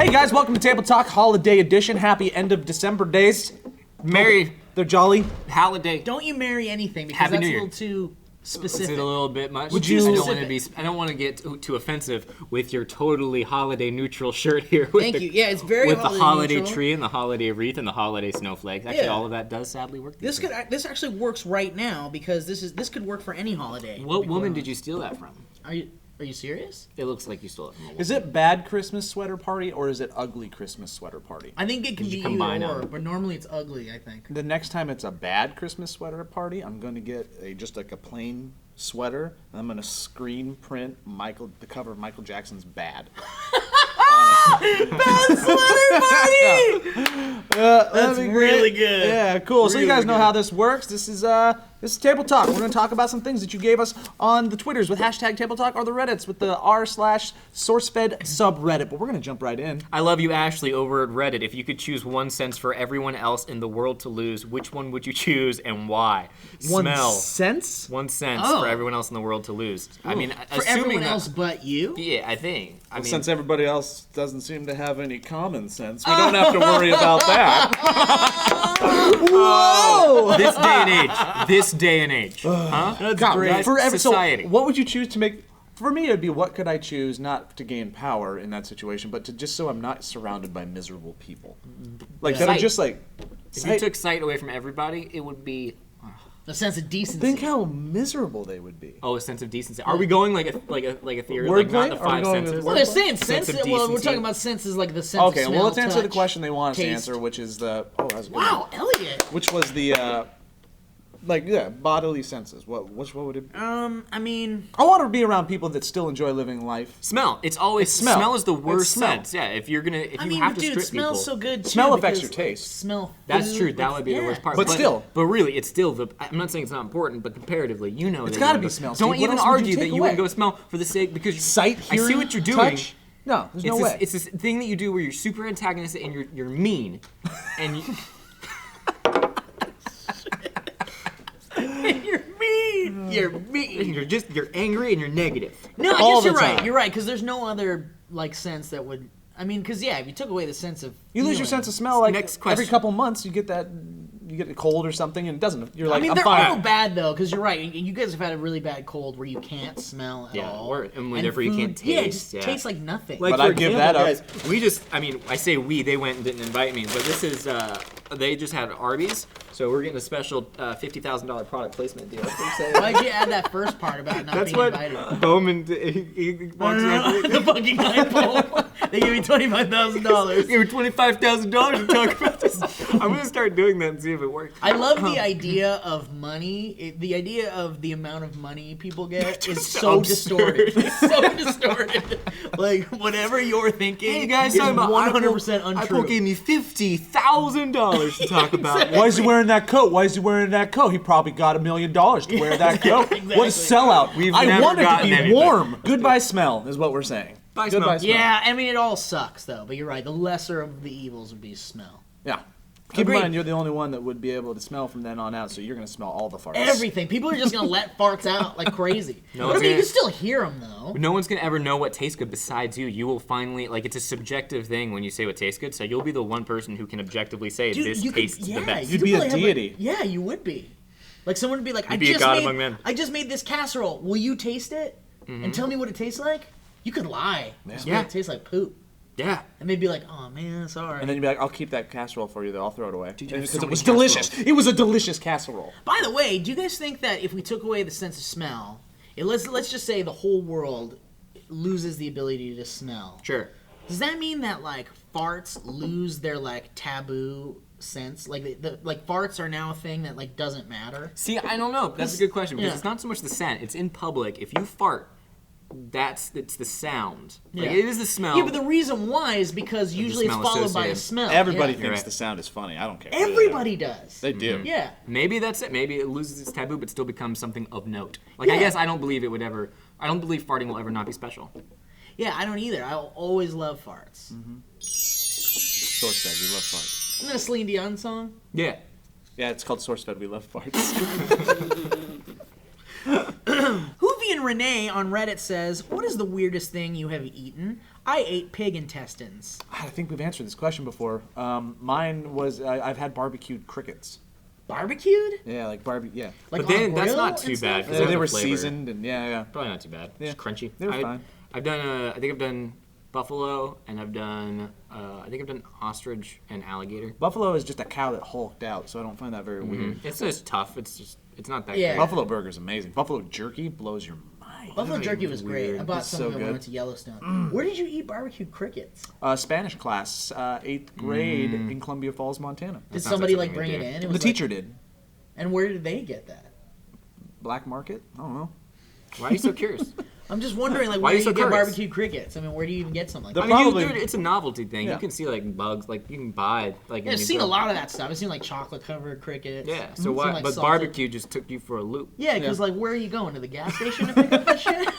Hey guys, welcome to Table Talk Holiday Edition. Happy end of December days. Merry They're jolly. holiday. Don't you marry anything because Happy that's New a Year. little too specific. Is it a little bit much? Would you- I don't want to be. I don't want to get too offensive with your totally holiday neutral shirt here. With Thank the, you. Yeah, it's very with the holiday neutral. tree and the holiday wreath and the holiday snowflakes. Actually, Yeah. all of that does sadly work. This actually works right now because this could work for any holiday. What woman did you steal that from? Are you serious? It looks like you stole it from a woman. Is it bad Christmas sweater party or is it ugly Christmas sweater party? I think it can be combine either or, them? but normally it's ugly. I think. The next time it's a bad Christmas sweater party, I'm going to get just like a plain sweater, and I'm going to screen print the cover of Michael Jackson's Bad. Bad sweater party. That's really good. Yeah, cool. So you Really guys know good. how this works. This is Table Talk. We're going to talk about some things that you gave us on the Twitters with hashtag Table Talk or the Reddits with the r/SourceFed subreddit. But we're going to jump right in. I love you, Ashley, over at Reddit. If you could choose one sense for everyone else in the world to lose, which one would you choose and why? Smell. 1 cent? 1 cent Oh. for everyone else in the world to lose. I mean, For assuming everyone that, else but you. Yeah, I think. I mean, Since everybody else doesn't seem to have any common sense, we don't have to worry about that. Whoa! this day and age. This day and age. Huh? That's God, great. Society. So what would you choose to make? For me, it'd be what could I choose not to gain power in that situation, but to just so I'm not surrounded by miserable people, like that are Sight. just like. If you took sight away from everybody, it would be A sense of decency. Think how miserable they would be. a sense of decency. Are we going like a theory, Wordplay? like not the Are we five going with senses? well, they're saying sense. of Well, we're decency. talking about senses like the sense Okay, of smell, well let's answer the touch, question they want us to taste. answer, which is the that was a good one. Wow, Elliott. Which was the bodily senses. What would it be? I mean, I want to be around people that still enjoy living life. Smell. It's always smell. smell is the It's worst smell. sense. Yeah, if you I mean, have but to dude, it strip smells people. so good too. Smell affects because, your like, taste. smell. That's food, true. That like, would be the yeah. worst part. But still. But really, it's still the. I'm not saying it's not important, but comparatively, you know, It's that gotta you be would smell, Don't Steve. What even else would you argue take that you away? wouldn't go smell for the sake because Sight, I see hearing, what you're doing. touch? No, there's no way. It's this thing that you do where you're super antagonistic and you're mean, and you. You're mean. You're mean. You're angry and you're negative. No, I All guess the you're right. time. You're right because there's no other like sense that would. I mean, because yeah, if you took away the sense of You lose your feeling- sense of smell like Next every question. couple months. You get a cold or something, and it doesn't. You're like, I mean, I'm they're fine. all bad though, because you're right. And you guys have had a really bad cold where you can't smell at Yeah, all, and therefore you can't Yeah, it taste, just yeah. tastes like nothing. But I'd give that up. Guys, I say we, they went and didn't invite me, but this is, they just had Arby's, so we're getting a special $50,000 product placement deal. Why'd you add that first part about not That's being what invited? Bowman, he walks around. The fucking nine pole. They gave me $25,000. Give me $25,000 to talk about this. I'm gonna start doing that and see if it works. I love the idea of money. The idea of the amount of money people get is so absurd. distorted. It's so distorted. Like whatever you're thinking Hey guys, is talking about 100% Apple untrue. gave me $50,000 to talk about. Why is he wearing that coat? Why is he wearing that coat? He probably got $1 million to wear that coat. exactly. What a sellout! We've I never want it to gotten be anything. warm. Goodbye smell is what we're saying. Bye Goodbye smell. Yeah, I mean it all sucks though. But you're right. The lesser of the evils would be smell. Yeah. Keep Agreed. in mind, you're the only one that would be able to smell from then on out, so you're going to smell all the farts. Everything. People are just gonna let farts out like crazy. No But I one's mean, you gonna- can still hear them though. No one's gonna ever know what tastes good besides you. You will finally, like, it's a subjective thing when you say what tastes good. So you'll be the one person who can objectively say this you could- tastes yeah, the best. you You'd could be a probably have, deity. yeah, you would be. Like someone would be like, be a god among men. I just made this casserole. Will you taste it and tell me what it tastes like? You could lie. Just Yeah. make it tastes like poop. Yeah. And they'd be like, oh man, sorry. And then you'd be like, I'll keep that casserole for you, though. I'll throw it away. you have Because so it many was delicious. casseroles. It was a delicious casserole. By the way, do you guys think that if we took away the sense of smell, let's just say the whole world loses the ability to smell. Sure. Does that mean that like farts lose their like taboo sense? Like like farts are now a thing that like doesn't matter? See, I don't know. That's a good question because Yeah. it's not so much the scent. It's in public. If you fart, it's the sound. Like, Yeah. it is the smell. Yeah, but the reason why is because usually it's smell followed by a associated. smell. Everybody Yeah. thinks right. the sound is funny. I don't care. Everybody does. They do. Yeah. Maybe that's it. Maybe it loses its taboo, but still becomes something of note. Like, I Yeah. guess I don't believe it would ever. I don't believe farting will ever not be special. Yeah, I don't either. I'll always love farts. SourceFed, we love farts. Isn't that a Celine Dion song? Yeah. Yeah, it's called SourceFed, we love farts. Hoovy and Renee on Reddit says, "What is the weirdest thing you have eaten?" I ate pig intestines. I think we've answered this question before. Mine was I've had barbecued crickets. Barbecued? Yeah, like barbecue. Yeah. Like But then on that's grill not and too stuff? bad. 'cause They there's were a flavor. seasoned and yeah. Probably not too bad. Yeah. It's crunchy. They were fine. I've done. I think I've done buffalo, and I've done. I think I've done ostrich and alligator. Buffalo is just a cow that hulked out, so I don't find that very weird. It's just tough. It's not that. Yeah. great. Buffalo burger's amazing. Buffalo jerky blows your mind. Buffalo jerky was great. weird. I bought It's some so of it when I good. went to Yellowstone. Where did you eat barbecued crickets? Spanish class, 8th grade in Columbia Falls, Montana. Did sounds somebody like like something bring we it do. in? It The was like- teacher did. And where did they get that? Black market? I don't know. Why are you so curious? I'm just wondering, like, Why are where you do so you get curious? barbecued crickets? I mean, where do you even get something like The that? I mean, Probably- dude, it's a novelty thing. Yeah. You can see like bugs, like you can buy like. Yeah, when I've you seen go- a lot of that stuff. I've seen like chocolate covered crickets. Yeah. So Seen, what? like, But salted- barbecue just took you for a loop. Yeah, because like, where are you going to the gas station to pick up that shit?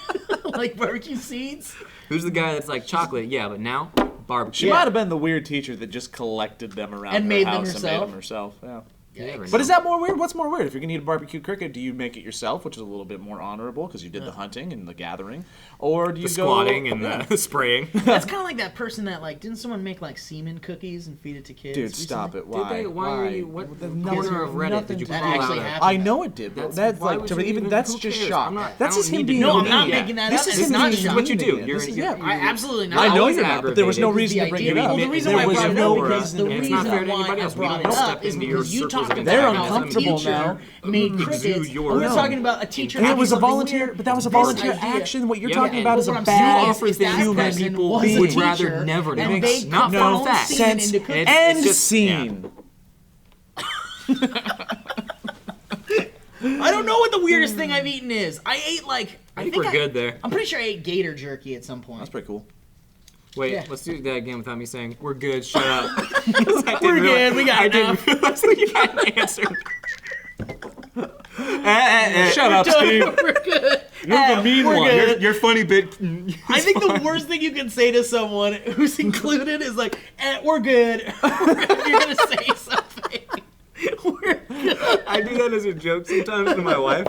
Like barbecue seeds? Who's the guy that's like chocolate? Yeah, but now barbecue. She Yeah. might have been the weird teacher that just collected them around And her made them house and made herself? them herself. Yeah. You never Yikes. But know. is that more weird? What's more weird? If you're gonna eat a barbecue cricket, do you make it yourself, which is a little bit more honorable because you did the hunting and the gathering, or do you the go squatting and Yeah. the spraying? That's kind of like that person that like didn't someone make like semen cookies and feed it to kids? Dude, recently? stop it! Why? Did they? Why are you? What There's corner of Reddit nothing did you to That pull actually out of? happened. I know it did, but that's why like would to you even even- that's who just cares? shock. I'm not- That's I just don't him need to being know. No, I'm not Yeah. making that This up. is It's him not being shock. what you do. mean. You're- This is- you're- yeah. I absolutely not. I know He's you're not, but there was no aggravated. reason to bring it up. Well, the reason There why I was brought it no up because reason the to it's reason not fair to why anybody I else. We brought don't it step up is into your because you circles talked of about They're how a uncomfortable teacher now. made Exude crickets. your We were own. talking about a teacher. And it having was a something volunteer, weird. but that was a This volunteer idea. action. What you're Yeah, talking and about is what a I'm bad saying You is offer that things human person people was a would teacher, rather never do. and Makes they Not cooked for their a own fact. semen sense into cookies. and It's just- scene. I don't know what the weirdest thing I've eaten is. I ate like I think we're good there. I'm pretty sure I ate gator jerky at some point. That's pretty cool. Wait, Yeah. let's do that again without me saying we're good. Shut up. We're good, we got I enough. didn't realize that you had an answer. Shut up, Steve. We're good. You're the mean we're one. good. Your funny bit. I think the worst thing you can say to someone who's included is like, we're good. If you're gonna say something. We're good. I do that as a joke sometimes to my wife.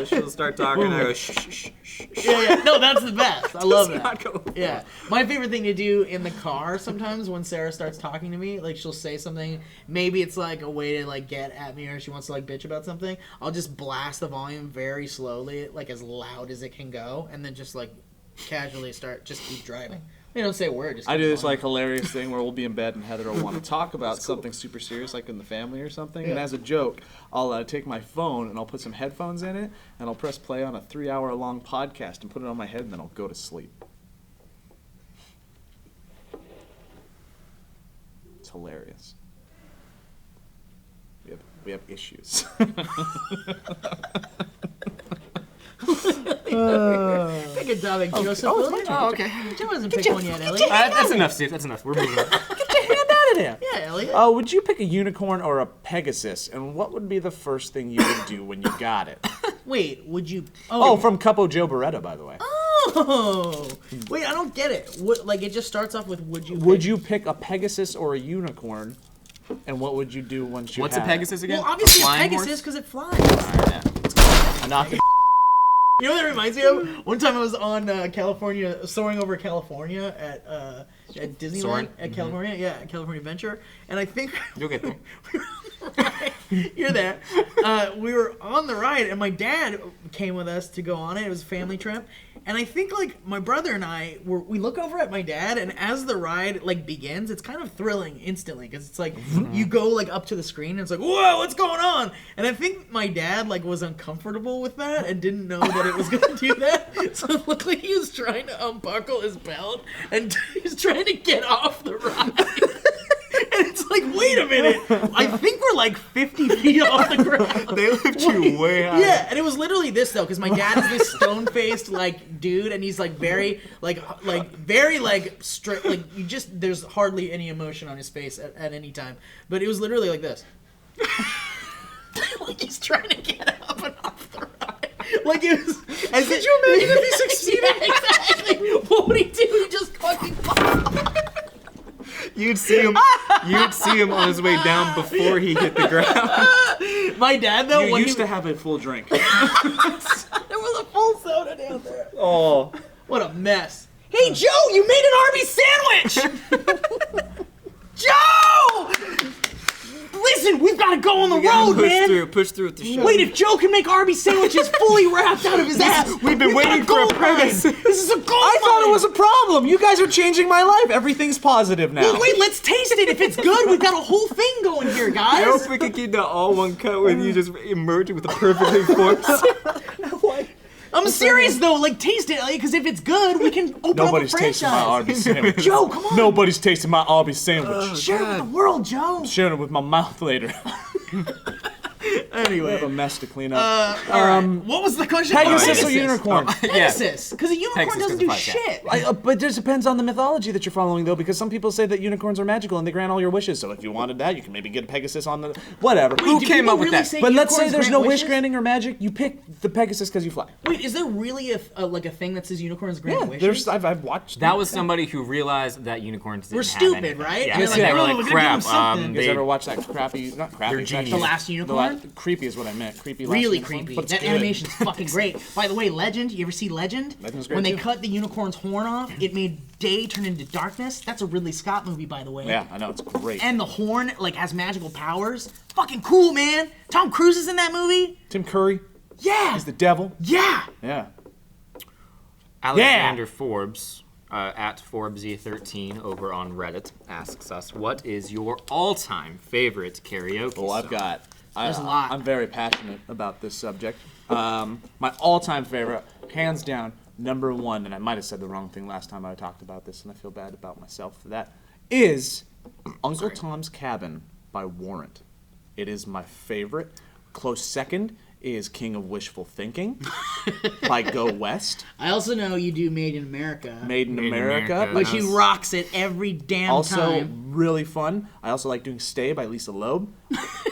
She'll start talking and I go shh shh shh. Yeah. No, that's the best. I love Does that. not go- Yeah. My favorite thing to do in the car sometimes when Sarah starts talking to me, like she'll say something, maybe it's like a way to like get at me or she wants to like bitch about something, I'll just blast the volume very slowly, like as loud as it can go, and then just like casually just keep driving. They don't say a word. Just I keep do this going. like hilarious thing where we'll be in bed and Heather will want to talk about something super serious, like in the family or something. And Yeah. as a joke, I'll take my phone and I'll put some headphones in it and I'll press play on a 3-hour-long podcast and put it on my head and then I'll go to sleep. It's hilarious. We have issues. Pick a topic, Joseph. oh, it's my William. turn. Oh, okay. Joe hasn't picked one yet, Elliot. That's enough, Steve. That's enough. We're moving on. Get your hand out of there. Yeah, Elliot. Oh, would you pick a unicorn or a Pegasus? And what would be the first thing you would do when you got it? Wait, would you? Oh, from Cupo Joe Beretta, by the way. Oh, wait, I don't get it. What, like, it just starts off with would you? Would pick? you pick a Pegasus or a unicorn? And what would you do once you What's a had Pegasus again? Well, obviously A it's flying Pegasus horse? because it flies. it? Not the You know what that reminds me of? One time I was on California, soaring over California at Disneyland Soaring? at California, at California Adventure, and I think You'll get there. you're there. We were on the ride, and my dad came with us to go on it. It was a family trip, and I think like my brother and I we look over at my dad, and as the ride like begins, it's kind of thrilling instantly because it's like you go like up to the screen, and it's like whoa, what's going on? And I think my dad like was uncomfortable with that and didn't know that it was going to do that, so it looked like he was trying to unbuckle his belt and he was trying to get off the ride. And it's like, wait a minute. I think we're like 50 feet off the ground. They lift you way high. Yeah, and it was literally this though, because my dad is this stone-faced like dude, and he's like very straight. Like you just there's hardly any emotion on his face at any time. But it was literally like this. Like he's trying to get up and off the ride. Like it was. Could you imagine if he succeeded? Yeah, exactly. What would he do? He just fucking fall. You'd see him on his way down before he hit the ground. My dad though, You when used he, to have a full drink. there was a full soda down. Oh. What a mess. Hey, Joe, you made an Arby's sandwich! Joe! Listen, we've got to go on the road, man. Push through with the show. Wait, if Joe can make Arby's sandwiches fully wrapped out of his ass, We've been waiting for a premise. This is a gold I thought it was a problem. You guys are changing my life. Everything's positive now. Well, wait, let's taste it. If it's good, we've got a whole thing going here, I hope guys. we can keep that all one cut when you just emerge with a perfectly formed. I'm serious though. Like, taste it, because if it's good, we can open Nobody's up a franchise. tasting my Arby's sandwich. Joe, come on. Nobody's tasting my Arby's sandwich. Share it with the world, Joe. Sharing it with my mouth later. I Anyway, have a mess to clean up. all right. What was the question? Pegasus or unicorn? Pegasus, because a unicorn Pegasus doesn't goes do to 5K. shit. But it depends on the mythology that you're following, though, because some people say that unicorns are magical and they grant all your wishes. So if you wanted that, you can maybe get a Pegasus on the whatever. Who Do came people up with really that? say But let's say unicorns there's grant no wish wishes? granting or magic. You pick the Pegasus because you fly. Wait, is there really like a thing that says unicorns grant Yeah, wishes? there's. I've watched. That was somebody who realized that unicorns didn't We're have stupid, anything. right? Yeah, You're so like, they were oh, like, we're gonna give 'em crap. something. You guys ever watch that crappy? Not crappy. They're it's actually- genius. The Last Unicorn? Creepy is what I meant. Creepy. Last Really Unicorn. creepy. But it's That good. animation's fucking great. By the way, Legend, you ever see Legend? Legend's great When they too. cut the unicorn's horn off, it made day turn into darkness. That's a Ridley Scott movie, by the way. Yeah, I know it's great. And the horn, like, has magical powers. Fucking cool, man. Tom Cruise is in that movie. Tim Curry Yeah. is the devil. Yeah. Yeah. Alexander Forbes, at Forbesy13 over on Reddit, asks us, what is your all-time favorite karaoke Well, I've song? got. There's a lot. I'm very passionate about this subject. My all-time favorite, hands down, number one, and I might have said the wrong thing last time I talked about this, and I feel bad about myself for that, is Uncle Tom's Cabin by Warrant. It is my favorite. Close second is King of Wishful Thinking by Go West. I also know you do Made in America. Made in Made in America. America. Which he rocks it every damn Also time. really fun. I also like doing Stay by Lisa Loeb,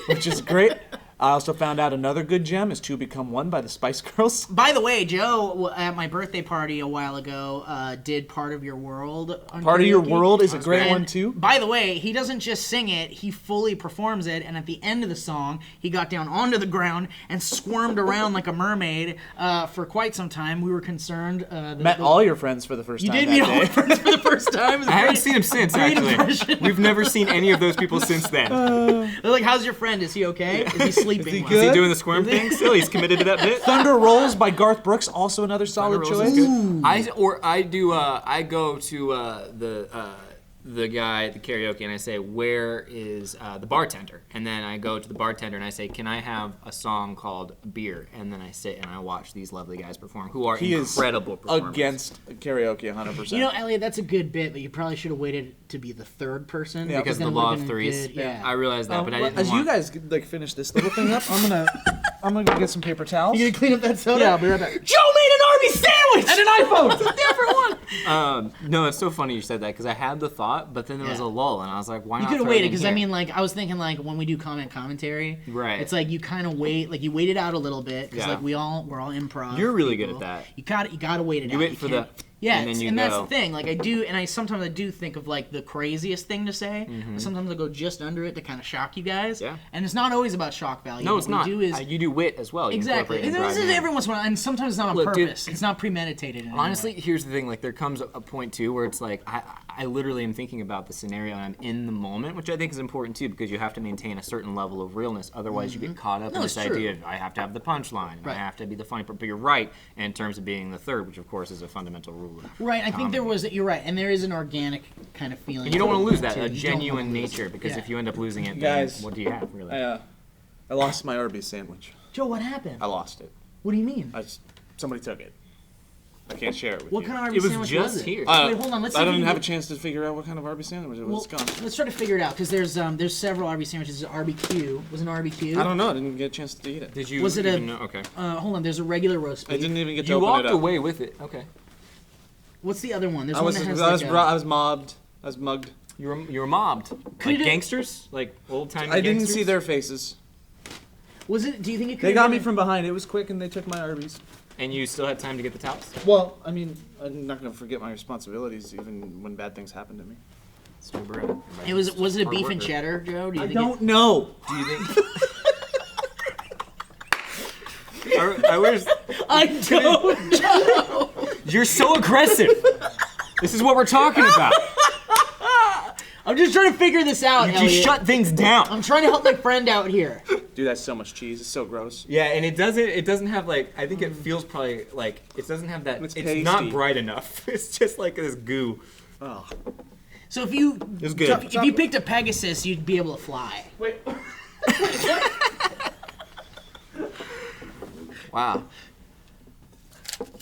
which is great. I also found out another good gem is Two Become One by the Spice Girls. By the way, Joe, at my birthday party a while ago, did Part of Your World on Part of Your karaoke. World is a great And one too. By the way, he doesn't just sing it, he fully performs it, and at the end of the song, he got down onto the ground and squirmed around like a mermaid for quite some time. We were concerned. Met all your friends for the first You time did that meet all day. my friends for the first time. It was I haven't great. seen him since, Great actually. impression. We've never seen any of those people since then. They're like, how's your friend? Is he okay? Is he sleeping? he well? good? Is he doing the squirm thing still? He's committed to that bit? Thunder Rolls by Garth Brooks, also another solid Thunder Rolls choice. is good. I go to the guy at the karaoke and I say, where is the bartender? And then I go to the bartender and I say, can I have a song called Beer? And then I sit and I watch these lovely guys perform, who are He is incredible performers. against karaoke 100%. You know, Elliot, that's a good bit, but you probably should have waited to be the third person. Yeah, because then of it the law would've of been threes. good, yeah. I realize that, but I didn't as want... you guys like finish this little thing up, I'm gonna go get some paper towels. You gonna clean up that soda? Yeah, I'll be right back. Joe made an Arby's sandwich! And an iPhone. It's a different one! No, it's so funny you said that because I had the thought, but then there was Yeah. a lull, and I was like, why You not? could have throw it waited, in because I here? mean, like, I was thinking, like, when we do commentary, Right. it's like you kind of wait, like, you wait it out a little bit, because, Yeah. like, we're all improv. You're really good people. at that. You gotta wait it out. You wait for can't- the... Yeah, and then you and that's go. the thing. Like, I do, and I sometimes think of, like, the craziest thing to say. Mm-hmm. Sometimes I go just under it to kind of shock you guys. Yeah. And it's not always about shock value. No, What it's we not. do is You do wit as well. You exactly. incorporate And and this drive is in. every once in a while, and sometimes it's not on Look, dude, purpose. It's not premeditated. In any Honestly, way. here's the thing. Like, there comes a point too where it's like I literally am thinking about the scenario and I'm in the moment, which I think is important too because you have to maintain a certain level of realness. Otherwise, you get caught up in No, this it's true. idea of I have to have the punchline, and Right. I have to be the funny part. But you're right in terms of being the third, which of course is a fundamental rule. Of Right, I think comedy. there was. You're right, and there is an organic kind of feeling. And you don't want to lose that, too. a You don't genuine wanna lose nature, it. because Yeah. if you end up losing it, Guys, then what do you have really? I lost my Arby's sandwich. Joe, what happened? I lost it. What do you mean? Somebody took it. I can't share it with What you. kind of It Arby's was sandwich just was it? here. Wait, hold on. Let's see I if didn't you have can a chance to figure out what kind of Arby's sandwich it was. Well, It's gone. let's try to figure it out because there's several Arby's sandwiches. RBQ was an RBQ. I don't know. I didn't get a chance to eat it. Did you? Was it a- even know? Okay. Hold on. There's a regular roast I beef. didn't even get to You open walked it up. away with it. Okay. What's the other one? There's I one was, that has I was, like I was mobbed. I was mugged. You were mobbed. Like it- gangsters, like old time. I didn't see their faces. Was it? Do you think it could? They got me from behind. It was quick, and they took my Arby's. And you still had time to get the towels. Well, I mean, I'm not gonna forget my responsibilities, even when bad things happen to me. It was it a Hard beef and worker. cheddar, Joe? Do you I think don't know. Do you think? I wish. I don't know. You're so aggressive. This is what we're talking about. I'm just trying to figure this out, You Elliott. shut things down. I'm trying to help my friend out here. Dude, that's so much cheese. It's so gross. Yeah, and it doesn't have like, I think it feels probably like, it doesn't have that, It's it's not pasty. bright enough. It's just like this goo. Oh. So if you It's good. if you picked a Pegasus, you'd be able to fly. Wait. Wow.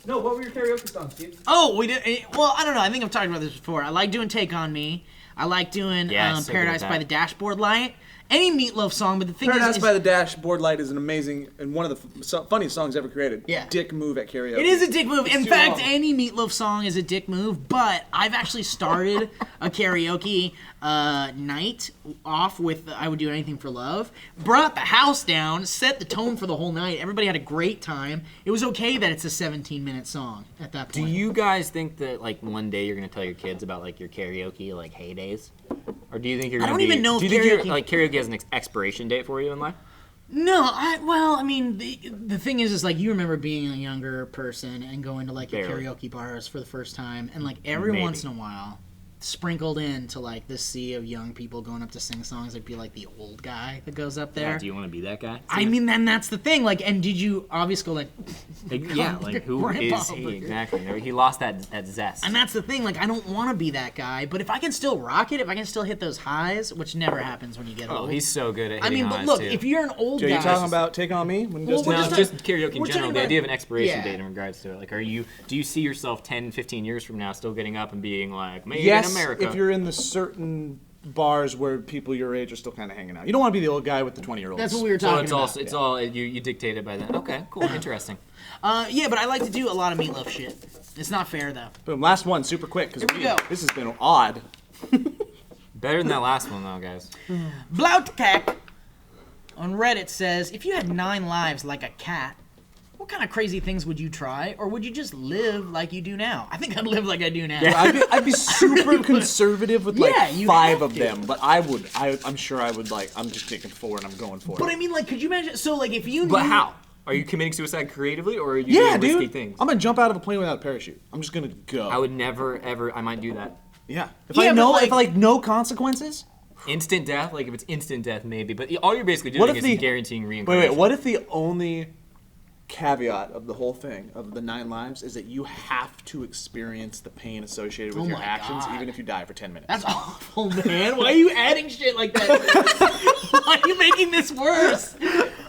No, what were your karaoke songs, Steve? Oh, we did. Well, I don't know. I think I've talked about this before. I like doing "Take on Me." I like doing Yeah, so good "Paradise at by that. the Dashboard Light." Any Meatloaf song, but the thing Paradise is by the Dashboard Light is an amazing and one of the funniest songs ever created. Yeah. Dick move at karaoke. it is a dick move. In too fact, long. any Meatloaf song is a dick move. But I've actually started a karaoke night off with "I Would Do Anything for Love." Brought the house down, set the tone for the whole night. Everybody had a great time. It was okay that it's a 17-minute song at that Do point. you guys think that like one day you're gonna tell your kids about like your karaoke like heydays, or do you think you're? I Gonna don't even know Do if you think karaoke- like karaoke has an expiration date for you in life? No, I mean, the thing is like you remember being a younger person and going to like your Barely. karaoke bars for the first time, and like every Maybe. once in a while, sprinkled into like this sea of young people going up to sing songs, it'd be like the old guy that goes up there. Yeah, do you want to be that guy? I mean, then that's the thing. Like, and did you obviously go like, Like, yeah, like who Grandpa is over he here. exactly? He lost that zest. and that's the thing. Like, I don't want to be that guy, but if I can still rock it, if I can still hit those highs, which never happens when you get Oh, old. he's so good at I hitting mean, but highs, look, too. if you're an old Are guy, you talking about Take On Me? When Well, just we're No, just just talking- karaoke in we're general. talking The about- idea of an expiration yeah. date in regards to it. Like, do you see yourself 10, 15 years from now still getting up and being like, made yes, in America? if you're in the certain bars where people your age are still kind of hanging out. You don't want to be the old guy with the 20-year-olds. that's what we were so talking it's about. all it's all you dictate it by that. Okay, cool, interesting. Yeah, but I like to do a lot of Meatloaf shit. It's not fair though. Boom, last one, super quick, because Here we go. this has been odd. Better than that last one though, guys. Blautkak on Reddit says, if you had 9 lives like a cat, what kind of crazy things would you try, or would you just live like you do now? I think I'd live like I do now. I'd be super conservative with like Yeah, you 5 have of to. them, but I'm sure I would like. I'm just taking 4 and I'm going for But it. I mean, like, could you imagine? So, like, if you But knew- how? Are you committing suicide creatively, or are you Yeah, doing risky dude. things? I'm gonna jump out of a plane without a parachute. I'm just gonna go. I would never ever. I might do that. Yeah. If Yeah, I but, know, like- if like no consequences. Instant death, like if it's instant death, maybe. But all you're basically What doing if is the guaranteeing reincarnation. Wait. What if the only caveat of the whole thing of the 9 lives is that you have to experience the pain associated with Oh your my actions, God. even if you die for 10 minutes? That's awful, man. Why are you adding shit like that? Why are you making this worse?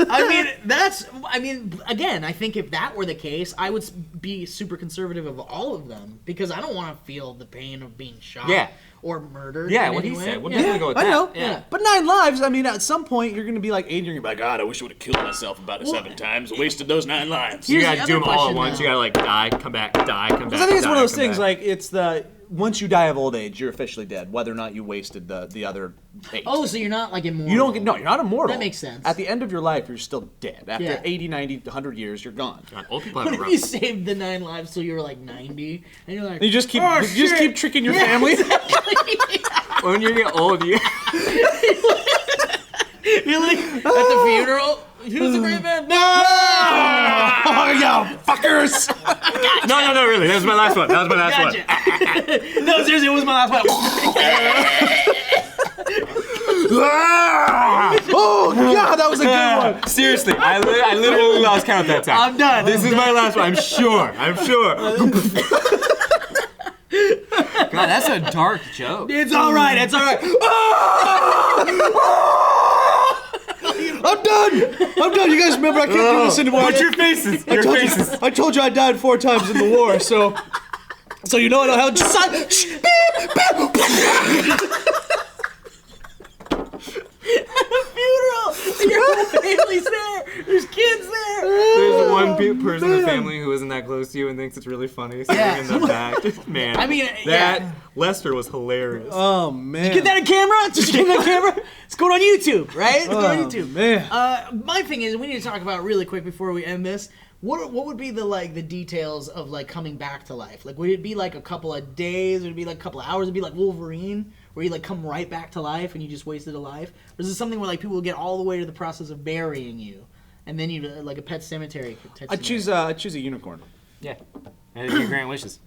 I mean, again, I think if that were the case, I would be super conservative of all of them because I don't want to feel the pain of being shot Yeah. or murdered. Yeah, in what any he way. said. We're Yeah. definitely going with I that. know. Yeah. But 9 lives, I mean, at some point you're gonna be like 80, you're gonna be like, God, I wish I would have killed myself about 7 times. I wasted those 9 lives. You Here's gotta the do other them all at question, once. though. You gotta like die, come back, die, come back. Because I think it's one of die, those come things back. like it's the once you die of old age, you're officially dead, whether or not you wasted the other 8. Oh, so you're not like immortal. You don't get you're not immortal. That makes sense. At the end of your life, you're still dead. After Yeah. 80, 90, 100 years, you're gone. God, old people What have it if rough. you saved the 9 lives till you were like 90, and you're like, You just keep "Oh, you just shit." keep tricking your family. When you get old, you You're like at the funeral. Who's the great man? No. Oh, you fuckers! no, really. That was my last one. That was my last one. Gotcha. No, seriously, it was my last one. Oh God, that was a good one. Seriously, I literally lost count that time. I'm done. This is my last one. I'm sure. God, that's a dark joke. It's all right. It's all right. I'm done. You guys remember I can't do this anymore. Put your faces. I Your told faces. You, I told you I died 4 times in the war, so you know how. Just Funeral. Your whole family's there. There's kids there. There's one person in the family who isn't that close to you and thinks it's really funny. Sitting Yeah. in the back. Man. I mean, that yeah. Lester was hilarious. Oh man. Get that on camera. Just get that camera. It's going on YouTube, right? It's going on YouTube. Man. My thing is, we need to talk about really quick before we end this. What would be the details of like coming back to life? Like, would it be like a couple of days? Would it be like a couple of hours? Would it be like Wolverine, where you like come right back to life and you just wasted a life? Or is it something where like people will get all the way to the process of burying you, and then you like a pet cemetery? I choose a unicorn. Yeah. And your grant wishes.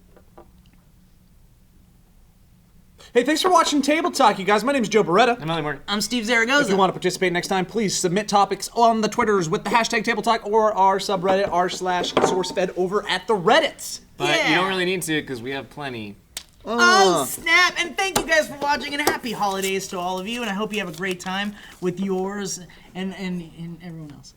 Hey, thanks for watching Table Talk, you guys. My name is Joe Beretta. I'm Ellie Morgan. I'm Steve Zaragoza. If you want to participate next time, please submit topics on the Twitters with the hashtag Table Talk or our subreddit r/SourceFed over at the Reddits. But Yeah. you don't really need to because we have plenty. Oh, snap. And thank you guys for watching, and happy holidays to all of you, and I hope you have a great time with yours and everyone else's.